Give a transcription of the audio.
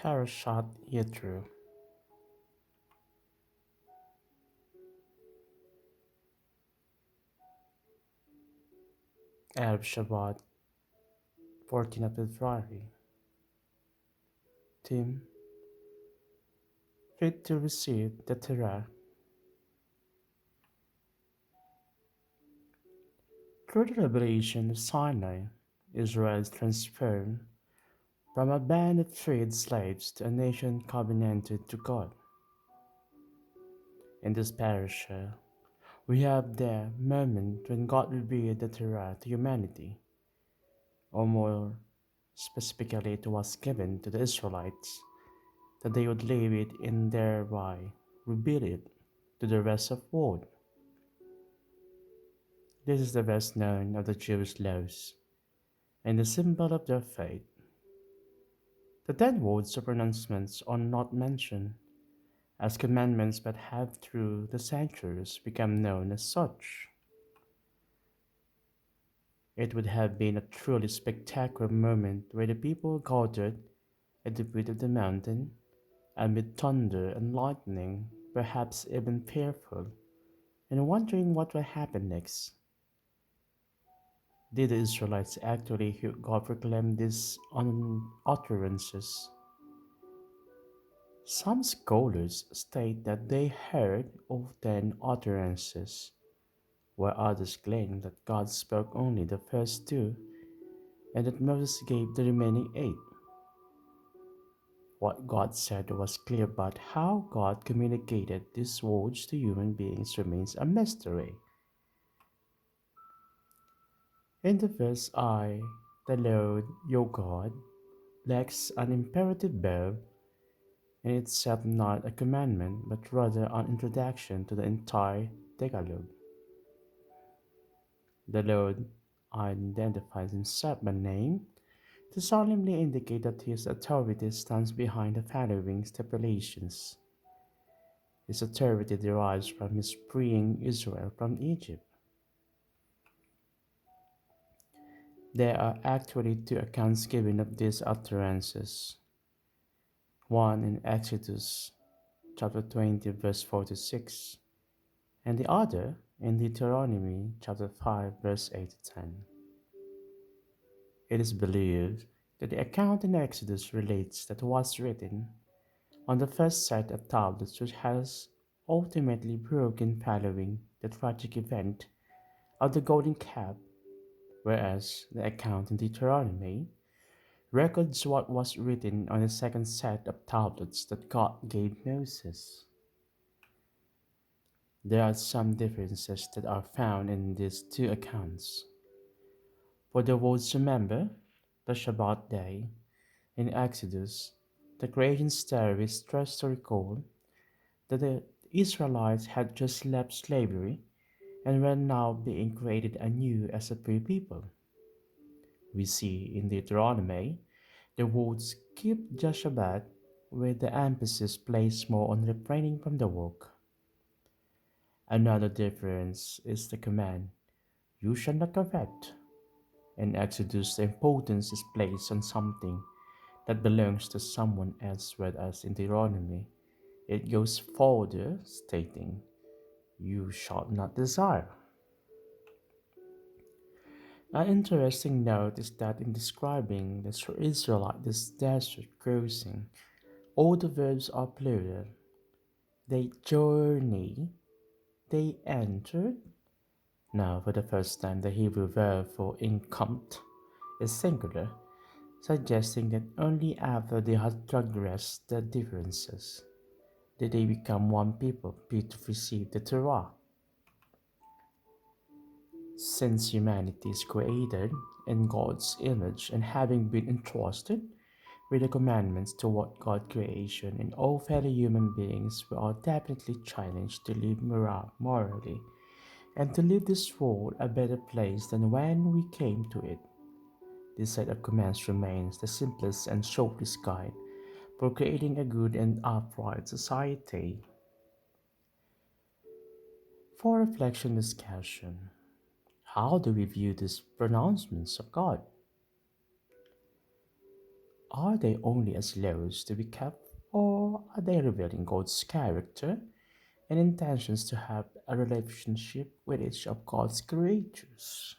Parashat Yitro, Erev Shabbat, 14th of February. Theme: Fit to receive the Torah. Through the revelation of Sinai, Israel is transferred from a band of freed slaves to a nation covenanted to God. In this parashah, we have the moment when God revealed the Torah to humanity, or more specifically, it was given to the Israelites that they would leave it and thereby reveal it to the rest of the world. This is the best known of the Jewish laws and the symbol of their faith. The 10 words of pronouncements are not mentioned as commandments but have through the centuries become known as such. It would have been a truly spectacular moment where the people gathered at the foot of the mountain amid thunder and lightning, perhaps even fearful, and wondering what will happen next. Did the Israelites actually hear God proclaim these utterances? Some scholars state that they heard of 10 utterances, while others claim that God spoke only the first two and that Moses gave the remaining 8. What God said was clear, but how God communicated these words to human beings remains a mystery. In the verse I, the Lord your God, lacks an imperative verb, in itself not a commandment, but rather an introduction to the entire Decalogue. The Lord identifies himself by name to solemnly indicate that his authority stands behind the following stipulations. His authority derives from his freeing Israel from Egypt. There are actually 2 accounts given of these utterances. One in Exodus chapter 20 verse 46 and the other in Deuteronomy chapter 5 verse 8 to 10. It is believed that the account in Exodus relates that was written on the first set of tablets which has ultimately broken following the tragic event of the golden calf, whereas the account in Deuteronomy records what was written on the second set of tablets that God gave Moses. There are some differences that are found in these 2 accounts. For the words remember, the Shabbat day, in Exodus, the creation story is stressed to recall that the Israelites had just left slavery and were now being created anew as a free people. We see in Deuteronomy the words keep the Shabbat with the emphasis placed more on refraining from the work. Another difference is the command, you shall not covet. In Exodus, the importance is placed on something that belongs to someone else, whereas in Deuteronomy, it goes further, stating, you shall not desire. An interesting note is that in describing the Israelite this desert crossing, all the verbs are plural. They journey, they entered. Now, for the first time, the Hebrew verb for encamped is singular, suggesting that only after they had transgressed the differences did they become one people fit to receive the Torah. Since humanity is created in God's image and having been entrusted with the commandments toward God's creation, and all fellow human beings, we are definitely challenged to live morally and to leave this world a better place than when we came to it. This set of commands remains the simplest and shortest guide for creating a good and upright society. For reflection discussion, how do we view these pronouncements of God? Are they only as laws to be kept, or are they revealing God's character and intentions to have a relationship with each of God's creatures?